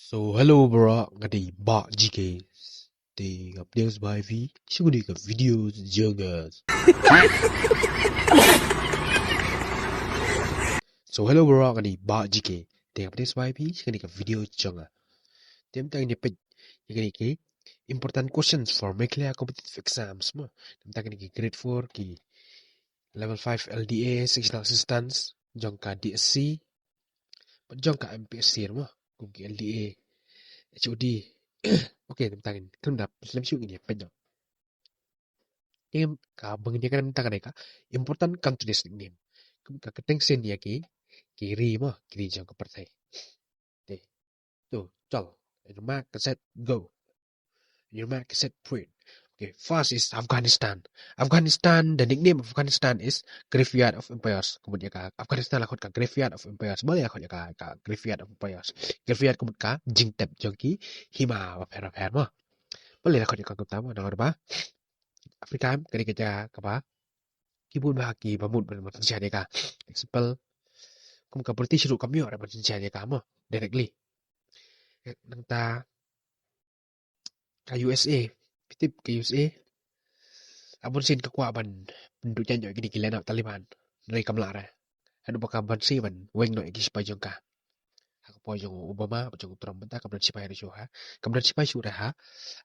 So hello bro, ngadi ba GK. Thì gặp Deus bài vi, chứ có đi gặp video jungas. So hello bro, ngadi ba GK. Thì gặp Deus bài vi, chứ có đi gặp video junga. Thì em tanya pej, ngadi ke important questions for make clear competitive exams mo. Em tanya ngadi grade 4 ki level 5 LDA sectional assistance, jongka DSC, jongka MPSC mo, kung ki LDA, HOD. Okay, em tanya kan dapat film shoot ini pej. Yang ka bangnya kan ka important countries nickname. Ka keteng sen ya ki kiri mah kiri jang ke partai. Deh. Tuh, chal. Your mark set go. Your mark set print. Okay, first is Afghanistan. Afghanistan, the nickname of Afghanistan is Graveyard of Empires. Kemudian ka Afghanistan lakot ka Graveyard of Empires. Boleh lakot ka Graveyard of Empires. Graveyard kemudian ka Jingtep jongki Hima paper mah. Boleh lakot ka utama nomor ba? Afrika ketika ka kibun bahagi bamut bermanusia ka. Example, kamu ka berarti suruh kami orang manusia ka mo directly. Nang ta ka USA, pitip ka USA. Abon sin ka kwa ban penduduk janjo gini gila nak Taliban. Dari kamlara. Anu baka ban si ban weng no igi sipayong ka. Ako po yung Obama, yung Trump banta kamdan sipay risyo ha. Kamdan sipay syura ha.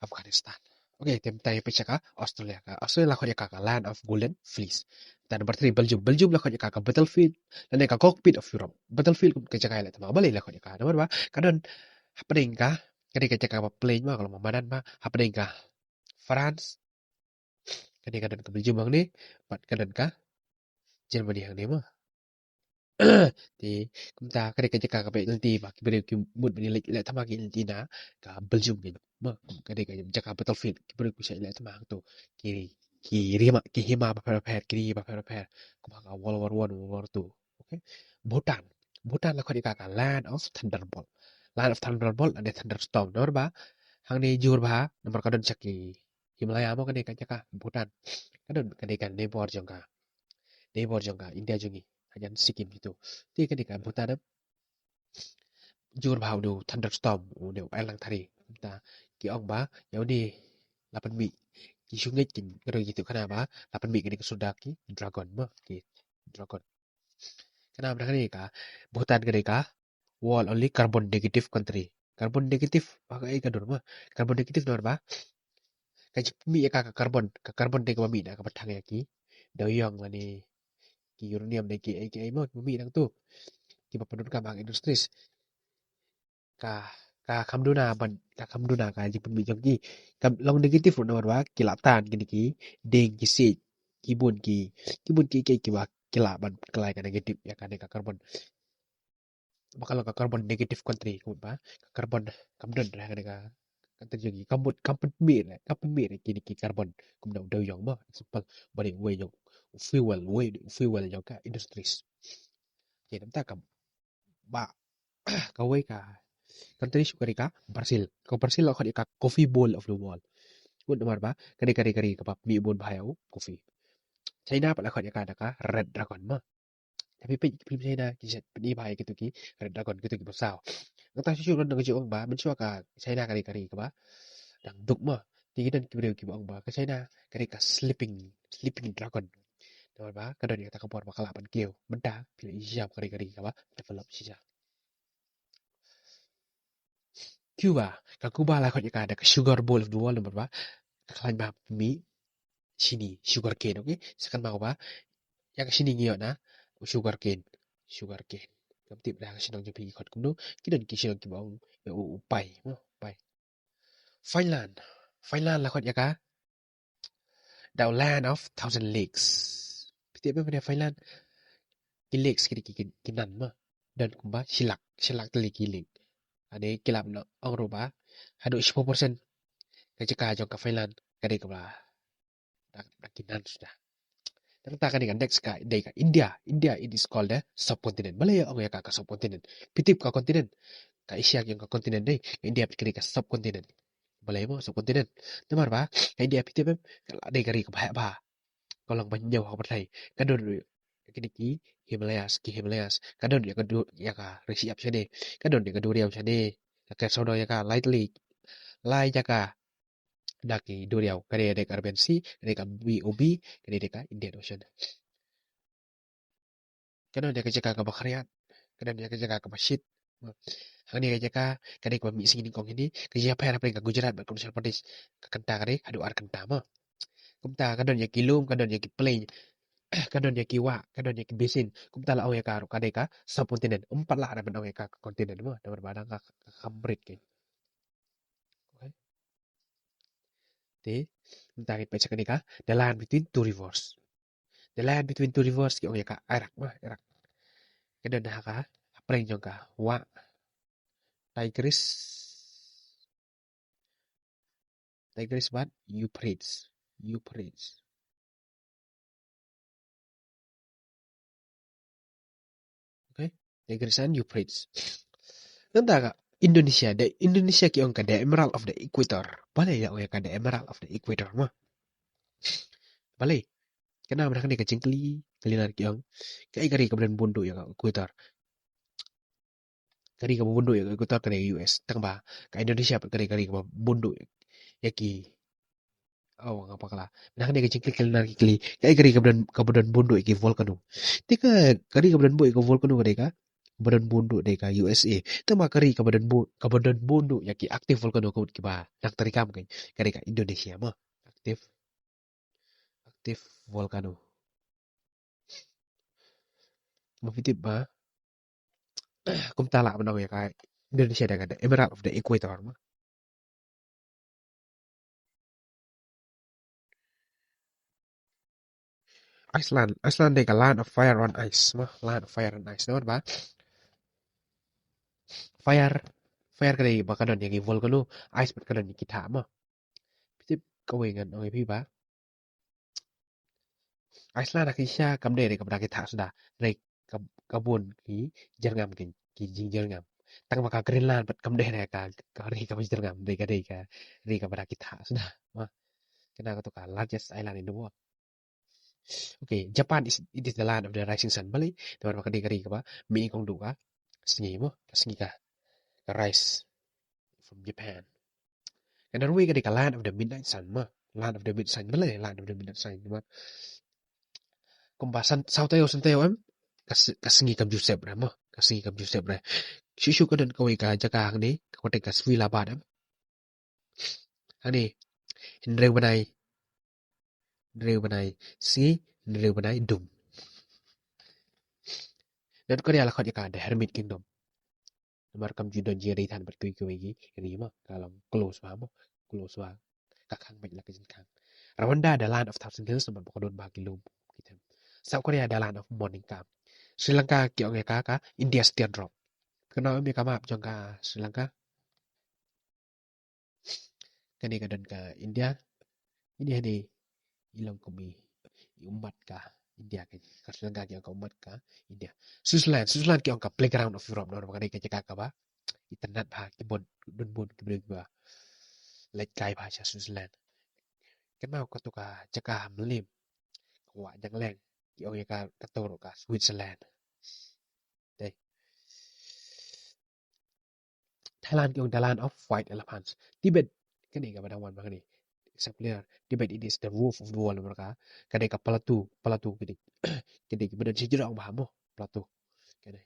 Afghanistan. Okay, tem tayo pa ka Australia ka. Australia lakot ka land of golden fleece. Dan number 3 Belgium. Belgium lakot ka battlefield. Dan ka cockpit of Europe. Battlefield kung kaya kaya tama balay lakot ka. Nomor ba? Kadon happening ka. Kani kaya ka plane mo kalau mamanan ma happening ka. France. Kani kadon ka Belgium ang ni. Pat kadon ka Germany ang ni mo. Thì chúng ta cái này cái cả cái bệnh thì mà cái bệnh cái một bệnh lại tham gia cái na cả Belgium cái mà cái này cái chắc cả battlefield cái bệnh cũng sẽ lại tham gia tu cái hima prepare cái prepare cũng cả World War One World War Two. Okay, Bhutan. Bhutan là cái cả land of thunderbolt. Land of thunderbolt ada thunderstorm nomor ba hang ni jur ba nomor kadon cak Himalaya mo cái này cái cả Bhutan kadon cái này cái neighbor jongka India jongi hanya Sikkim gitu. Ti ketika Bhutan jur bau do thunderstorm đều lang thari ta ki ong ba yau di 8 bi ki sungit kin gero gitu kana ba 8 bi kini kesudak ki dragon mo ki dragon kana ba kani ka Bhutan kani ka wall only carbon negative country carbon negative ba ka dur ma carbon negative nor ba ka mi ka carbon de ka mi na ka patang ya ki doyong lani ki uranium de ki mo mi nang tu ki papadun ka bang industries ka kamduna ban ka kamduna ka jipun mi jongki kam long negative no wa kilatan gini ki deng ki se kibun ki wa kilaban kelai ka negatif ya kan ka carbon bakal ka carbon negative country kun ba ka carbon kamdun ra ka kan terjadi kampun mi kini ki carbon kum dau yong mo simple bari we yong fuel yong ka industries jadi namta kam ba ka we ka country syukari ka Brazil. Kau Brazil lah ka coffee bowl of the world. Kau dengar ba? Kari ka pa mi bon bahayau coffee. China pa lah ka red dragon ma. Tapi pe China kisah ni bahaya gitu ki red dragon gitu ki besar. Nang ta syuk nang jong ba ben syuk ka China kari ka ba. Dang duk ma. Ti dan ki ki bang ba ka China kari ka sleeping dragon. Dengar ba? Kadon yang tak kapor bakal apan keu. Benda pilih siap kari ka ba develop sisa. Cuba, ka Cuba lah ka ada sugar bowl of the world nomor ba. Kalain ba mi sini sugar cane okay sekan mau ba yang sini ngiyo na sugar cane kam tip dah sinong jepi khot kumno kidan ki sinong ki bang upai mo upai Finland la khot yaka the land of thousand lakes tip ba Finland ki lakes ki nan ma dan kumba silak tali ki lake ade kilap no ang roba hado 10% kajaka jong ka Finland kade ka ba kinan sudah. Nagtakan ni next ka day ka India it is called a subcontinent malaya ang ka subcontinent pitip ka continent ka Asia yung ka continent day India pitip ka subcontinent malaya mo subcontinent tamar ba ka India pitip day ka ri ka ba kalau banyaw ka patay kadon kini ki Himalayas kadon ya ka resiap siya de kadon ya ka duriyaw siya de Ke sono ya ka lightly lai jaka daki duriau kare dek Arabian Sea kare ka BOB kare dek Indian Ocean. Kana dia kerja ka bakhriat kada dia kerja ka masjid. Hani kerja ka kare ka mi sing kong ini kerja apa apa ka Gujarat ba Komsel Pradesh ka kenta kare adu ar kenta ma. Kumta kadon ya kilum kadon ya ki plane kadon ya ki wa kadon ya ki besin kumta la ya ka ro kade ka subkontinen empat lah ada benang ya ka kontinen ma da berbadang ka kambrit ke. Okay. Te kumta ki pecah kade ka the land between two rivers. The land between two rivers ki ya ka Iraq ma Iraq. Kadon ha ka apa yang jong ka wa Tigris Tigris what Euphrates. Okay. Tigris and Euphrates. Nanta ka Indonesia ki ong ka the Emerald of the Equator. Balay ya ong ka the Emerald of the Equator ma. Balay. Kena mana kani ka cingkli kalinar ki ong kai kari ka bulan bundu ya ka Equator. Kari ka bundu ya ka Equator ka US. Tang ba ka Indonesia pa kari ka bundu ya ki oh ngapa kala. Mana kani ka cingkli kalinar ki kli kai kari ka bulan bundu ya ki volcano. Tika kari ka bulan bundu ya ka volcano ka badan bundu deka USA. Tama kari ka badan bundu ya ki aktif volcano ko ki ba nak tarikam kan kari ka Indonesia mah aktif volcano. Mafitib ba kum tala manaw ya ka Indonesia dengan the Emerald of the Equator mah. Iceland deka land of fire on ice mah land of fire on ice naman ba fire kari ba kanon yang volcano ice ba kanon kita mah. Pitip kawengan oi pi ba Iceland nak isya kamde re kabra kita sudah re kabun ki jerngam ki jing jerngam tang maka Greenland pat kamde re ka re ka jerngam re ka bara kita sudah mah kena ka to ka largest island in the world. Okay, Japan it is the land of the rising sun bali tempat maka kari ka ba mi kong du ka sengi mo sengi ka rise from Japan. And Norway ka land of the midnight sun mah land of the midnight sun bali land of the midnight sun mah kumbasan sautayo em kasengi kam Joseph ra mo kasengi kam Joseph ra shishu ka dan kawai ka jaka ang ni kakote ka swila badam ani Ndreu banai si Ndreu banai dum dan ko dia lakot ka the Hermit Kingdom namar kam judon jeri than bat kui gi ri ma kalam close ba kakang baj la kajin kang Rwanda the land of thousand hills namar ko don ba kilum kita South Korea the land of morning calm Sri Lanka ki ong ka India's teardrop kenapa mi ka map jong ka Sri Lanka kani ka dan ka India ini ilang kami umat ka India ka Sri Lanka ki ang umat ka India Switzerland ki ang ka playground of Europe no makani ka jaka ka ba internet ba ki bon ki ba let kai ba sa Switzerland kenapa ko to ka jaka mlim wa jang leng ki ong ka katoro ka Switzerland dai Thailand ki ong the land of white elephants Tibet kani ka ba wan makani Sapler Tibet it is the roof of the world mereka kadai ka palatu kede bedan si jira ba mo palatu kede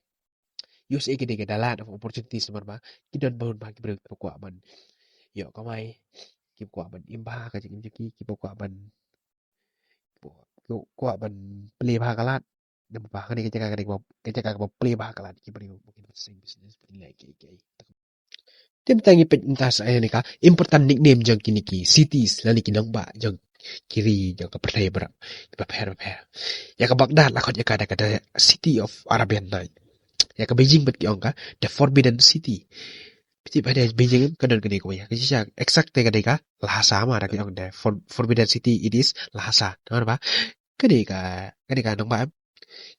USA kede ke the land of opportunities mereka kidan bangun ba kibre ko ban yo kamai ki ko ban imba ka jing ki ko ban ko ban ple ba kalat dan ba kani ke jaka ka ple ba kalat ki bari mungkin sing business like Tim tangi pet entas ay ni ka important nickname jang kini ki cities lani kinang ba jang kiri jang ka percaya berak prepare ya ka Baghdad lah kot ya kada city of Arabian Night ya ka Beijing bet ki ka the forbidden city piti pada Beijing kadon kini ko ya kisah exact te kada ka Lhasa ma ra ki the forbidden city it is Lhasa tahu ba kada ka nang ba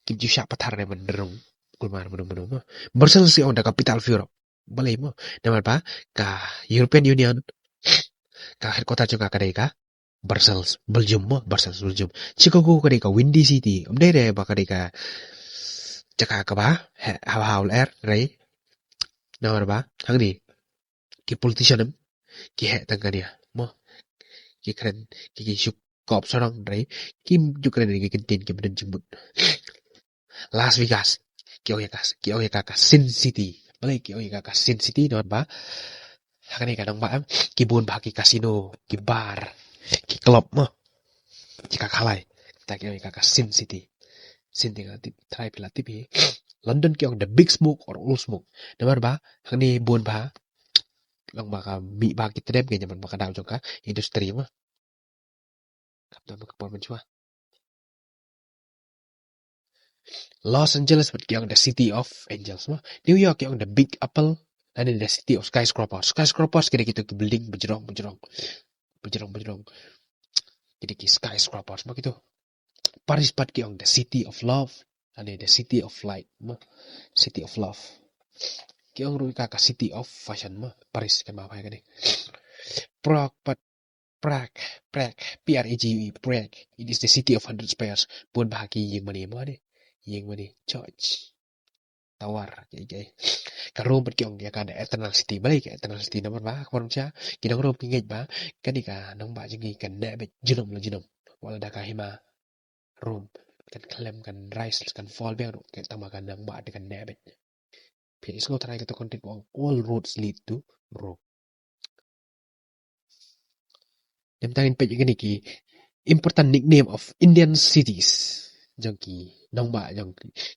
kim ju sya pathar ne menderung kulmar menung Brussels si the capital of Europe balai mo naman pa ka European Union ka headquarter juga kadai ka Brussels Belgium Chicago kadai ka Windy City dere ba kadai ka jaka ka ba haul air rai naman ba hang ni ki politician ki he tangga dia mo ki kren ki syuk kop sorong dai ki juk kren ki kentin ki beden jembut Las Vegas ki oye ka Sin City balai ki oye ka Sin City don ba hakane ka dong ba ki bun ba ki casino ki bar ki club mo ki ka khalai ta ki oye ka Sin City Sin tinggal try pila tipi London ki ong the big smoke or all smoke namar ba hakane bun ba lang baka mi ba ki trem kanya man baka daw jong ka industri mo kapta mo kapon man chua Los Angeles but ki ong the city of angels mo New York ki ong the big apple and the city of skyscrapers kira gitu ki building berjerong jadi ki skyscrapers mo gitu Paris pat ki ong the city of love and the city of light mo city of love ki ong ru ka city of fashion mo Paris kan ba pa kan Prague pat Prague Prague Prague it is the city of 100 spires pun bahagi yang mani church tawar kay karon pat kyong ya kada eternal city balik eternal city nomor ba karon siya kinang ro pingit ba kani ka nang ba jingi kan nabe jinom wala da ka hima room kan klem kan rise kan fall be ro kan tamakan nang ba de kan nabe is no try to content all roads lead to Rome dem tangin pe gini ki important nickname of Indian cities jang ki nang ba jang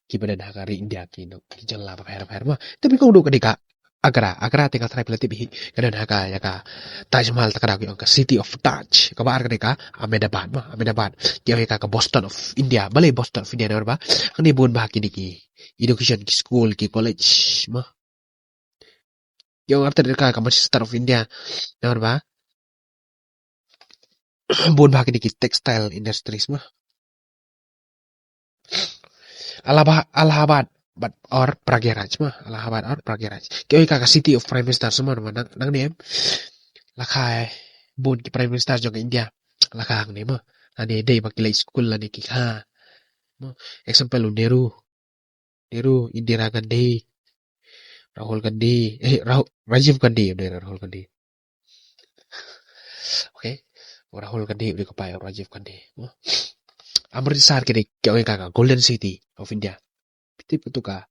ki badan hakari India ki no ki jang la pa her ma tapi kung do kadika Agra tinggal try pelati bi kadan haka ya ka Taj Mahal takara ki ka city of Taj ka ba kadika Ahmedabad ki ka Boston of India balai Boston of India na ba kani bun ba ki diki education ki school ki college ma yung after ka Manchester of India na ba bun ba ki diki textile industries ma Allahabad or Prageraj mah Allahabad or Prageraj kaya ka city of prime minister semua nang name lakai bun ki prime minister jong India lakang ni mah ane day makilay school la ni ki ha example Nehru Indira Gandhi Rajiv Gandhi Rahul Gandhi okay Rahul Gandhi udah kepai Rajiv Gandhi Amritsar kini kaya ka Golden City of India Tip itu ka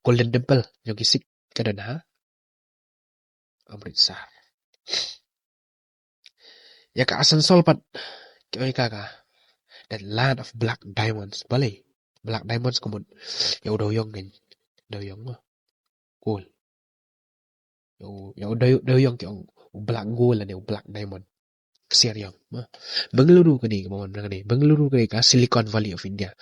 Golden Temple yang kisik kadan ha Amritsar ya ka Asansol pat kaya ka that land of black diamonds balai black diamonds kumon ya udah yong mah gold ya udah yong kyong black gold and black diamond Seriang mah Bengaluru kani kemauan kani Bengaluru kani ka Silicon Valley of India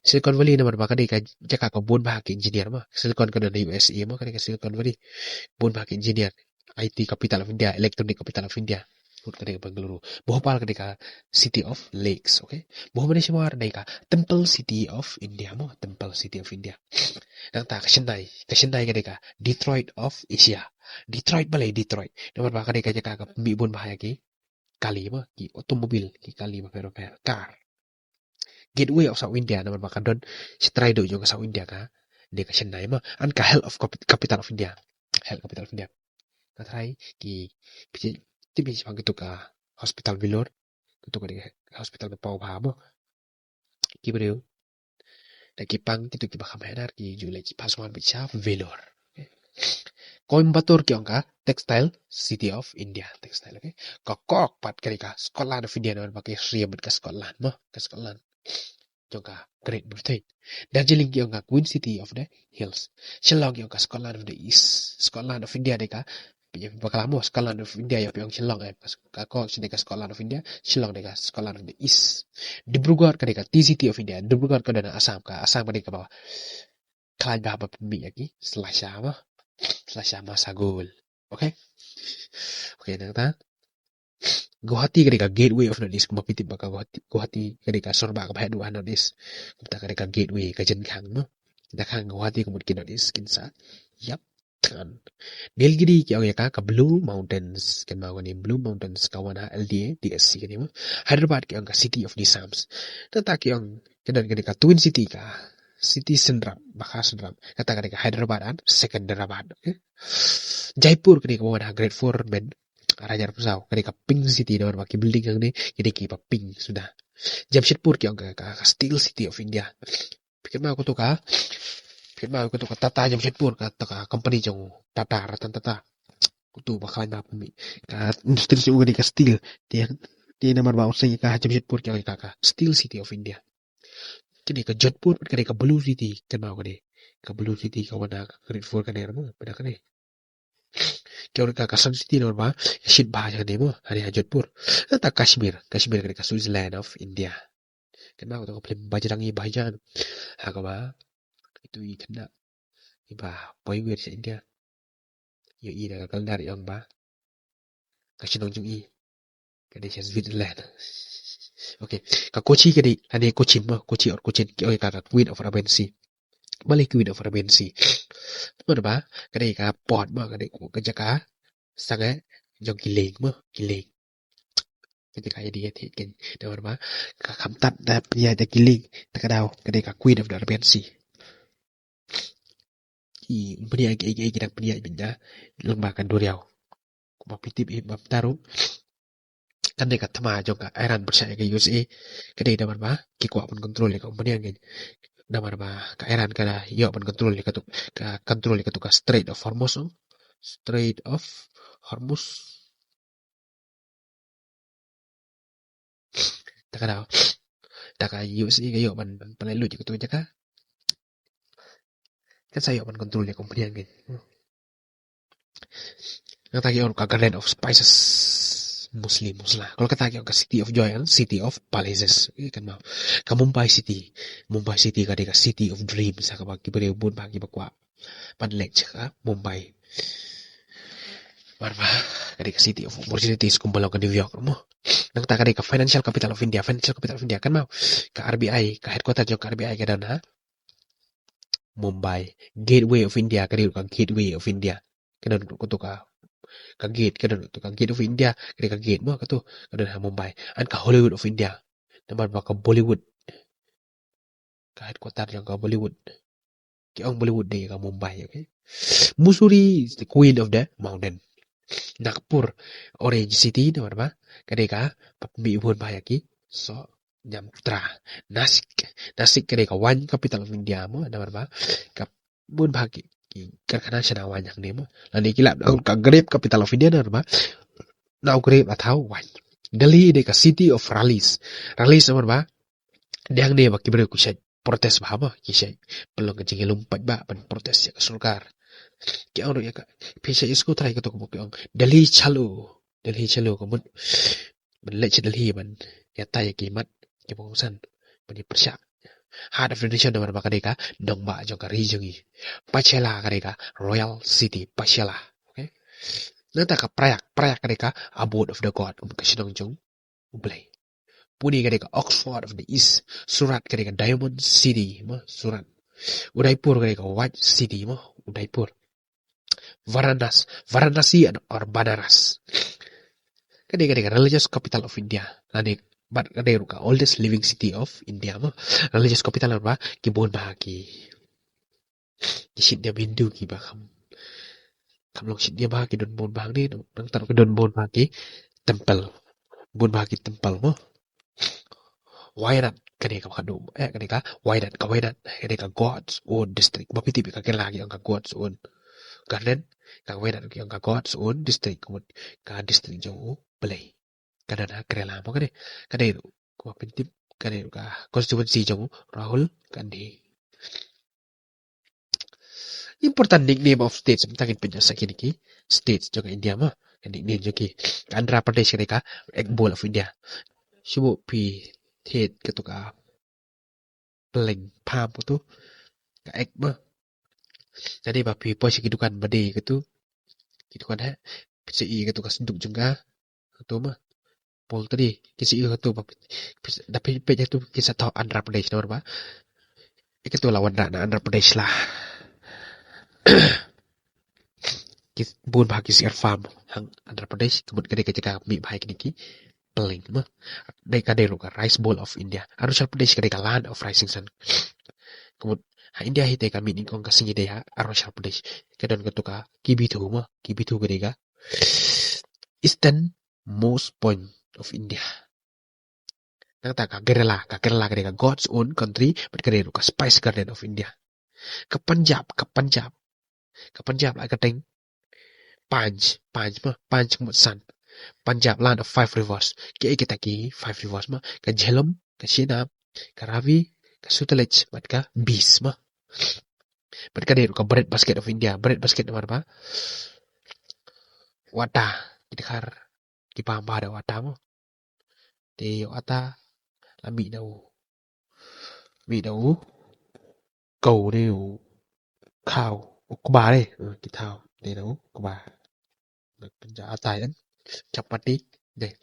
Silicon Valley nama ba kani ka jaka ka bon bahak engineer mah Silicon kana na USA mah kani ka Silicon Valley bon bahak engineer IT capital of India electronic capital of India kani ka Bengaluru Bhopal kani ka City of Lakes okay Bhopal ni semua ada ka Temple City of India mah Temple City of India nang ta ka Chennai kani ka Detroit of Asia Detroit balai Detroit nama ba kani ka jaka ka mi bon bahaya ki kali mah ki otomobil ki kali mah pero car gateway of South India naman makadon si Traido yung South India ka di ka Chennai mah an ka hell of capital of India na try ki tibi si pag ito ka hospital Vilor ito ka di hospital na pao mo ki bro nagkipang kito ki baka mayanar ki julay ki pasuman bitsa Vilor Coimbatore ki ka textile city of India textile okay Kokok pat kari ka Scotland of India naman pakai riyabot ka Scotland mo ka Scotland yung ka Great Britain Darjeeling ki ka Queen City of the Hills Shillong yung ka Scotland of the East Scotland of India de ka Bakalamo Scotland of India yung Shillong ka sini ka Scotland of India Shillong de ka Scotland of the East Dibrugarh ka de ka TCT of India Dibrugarh ka na Assam pa de ka ba kalan ba pamilya ki Slasha Sagol okay nang ta Guwahati kani ka gateway of Northeast kumapitib ba ka Guwahati kani ka sorba ka bahaduan Northeast kumta kani ka gateway ka Jenkang no dakang Guwahati kumud ki Northeast kinsa yap kan Nilgiri ki ka Blue Mountains kan mao ni Blue Mountains kawana LDA DSC kani mo Hyderabad ki ka City of Nizams tata ki kadan kani ka Twin City ka City Syndrome, baka syndrome. Kata ka Hyderabad and Secunderabad. Okay? Jaipur kini kamu ada Great Four men Raja Pesau kini ka Pink City dengan pakai building yang ni kini ki Pink sudah. Jamshedpur ki ang ka Steel City of India. Pikir mau aku tu ka Tata Jamshedpur ka company jong Tata Ratan Tata. Kutu bakal na pumi ka industri sing ka steel dia nama bawa saya ka Jamshedpur ki ka Steel City of India. Kini ka Jodhpur kini ka Blue City kan mau kini ka Blue City ka wana ka Great Four kan era mo pada kini. Kau ka Sun City nama shit bahasa ni mo hari Jodhpur. Tata Kashmir kini ka Switzerland of India. Kan mau tu ka film bajarangi bahajan. Ha ka ba itu I kena iba boy weird sa India. Yo I na kalendar yang ba kasi nung jung I kadi siya Switzerland. Okay, ka Kochi kadi ane Cochin mo Kochi or Cochin ki ka Queen of Arabian Sea. Balik Queen of Arabian Sea. Ano ba kadi ka port mo kadi ko ka jaka sanga jong kiling mo kiling. Kadi ka idea ti ken daw ba ka kamtat da piya da kiling takadaw kadi ka Queen of the Arabian Sea. I benia kita benia binda lembakan Duriau. Mapitip maptaru kan dekat tema juga Iran percaya ke USA kedai daman ba kikuat pun kontrol ya company angin daman ba ka Iran kada yo pun kontrol ya ka Strait of Hormuz takada taka USA ka yo man palalu katu jaka kan saya pun kontrol ya company angin yang tadi orang ka Garden of Spices Muslims lah. Kalau kata kita City of Joy, City of Palaces, kan mau. Ka Mumbai City kadang City of Dreams, ka bagi berebut bagi bakwa. Panlek ka Mumbai. Marba kadang City of Opportunities kumpulaw ka New York mo. Nang ta kadang Financial Capital of India kan mau. Ka RBI, ka headquarters jong ka RBI kada na Mumbai, Gateway of India kadang ka Gateway of India. Kadang ko to ka gate kadang tu ka Gate of India kadang ka gate mo kato kadang Mumbai an ka Hollywood of India naman ba ka Bollywood ka headquarter yang ka Bollywood ki ang Bollywood day ka Mumbai okay Mussoorie is the queen of the mountain Nagpur Orange City naman ba kadang ka papamiibon ba ki so Jamtra Nasik kadang ka one capital of India mo naman ba ka bun bahagi karena siya nawanyang nemo. Lani kilap na ka Grape Capital of India na ba? Na Grape atau wine. Delhi de ka City of Rallies. Rallies naman ba? Diyang ne ba kibre ko siya protes ba ba? Kisya pelong kajing lumpat ba pan protes siya ka sulkar. Ki ano ya ka pisya isko try ko to ko ang Delhi chalo ko mun let siya Delhi man yata ya kimat ki bangsan pani persya Heart of the nation naman ba kadeka dong ba jong ka region I Pachela kadeka Royal City Pachela okay nata ka prayak kadeka abode of the god kasinong jong ublay Pune kadeka Oxford of the East Surat kadeka Diamond City mo Surat Udaipur kadeka White City mo Udaipur Varanasi or Banaras kadeka religious capital of India lanik but kadero ka oldest living city of India mo religious capital ba kibon bahagi kisit dia bindu ki ba kamlong sit dia bahagi don bon bahagi ni nang taruh ke don bon bahagi temple bon bahagi temple mo Wayanad kadeka kadu kadeka Wayanad kadeka God's own district mapiti ka lagi ang ka God's own garden ka Wayanad ang ka God's own district ka district jong Belay kadana kerela mo kadero ko pintip kadero ka constituency jong Rahul Gandhi important nickname of states mtagin pinya sa kiniki states jong India mo nickname jong ki Andhra Pradesh ka egg bowl of India subo pi tet ketu ka peleng pam tu ka egg mo jadi ba pi po sikidukan bade ketu kidukan ha pisi ketu ka senduk jong ka tu mah Pol tadi kisi tu tapi peja tu kisah tahu Andhra Pradesh nomor ba itu lawan na Andhra Pradesh lah kis bun bahagi sir farm hang Andhra Pradesh kebut gede keceka mi bahai kini peling mah dai kadero ka rice bowl of India Arunachal Pradesh kede ka land of rising sun kebut India hite kami ni kong kasing ide ha Arunachal Pradesh kadon katuka kibitu kadega eastern most point of India. Nang ka Kerala kadega God's own country but kadero ka Spice Garden of India. Ka Punjab la kateng Panj Mutsan. Punjab land of 5 rivers. Kita ki 5 rivers ma ka Jhelum, ka Chenab, ka Ravi, ka Sutlej, mat ka Beas ma. But kadero ka bread basket of India. Bread basket na ba? Wata. Kita di pamba ada wata mo. Di wata là bị đầu cầu đây khao của bà đây cái thao đây đâu của bà giá tài lắm chapati đây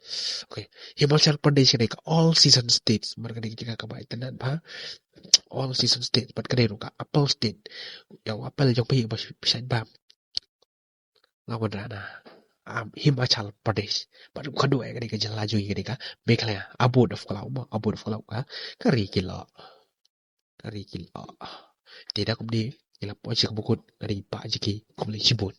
okay Himachal Pradesh này có all season states mereka di kita kabaitan pa all season states but kadai ka apple state yang apple yang pi bisa bam lawan rana Himachal Pradesh but kedua kadai ka jelaju kadai ka Meghalaya abode of kalau ka kari kilo tidak kemudian ialah pojok bukut dari Pak Jeki Kumli Cibun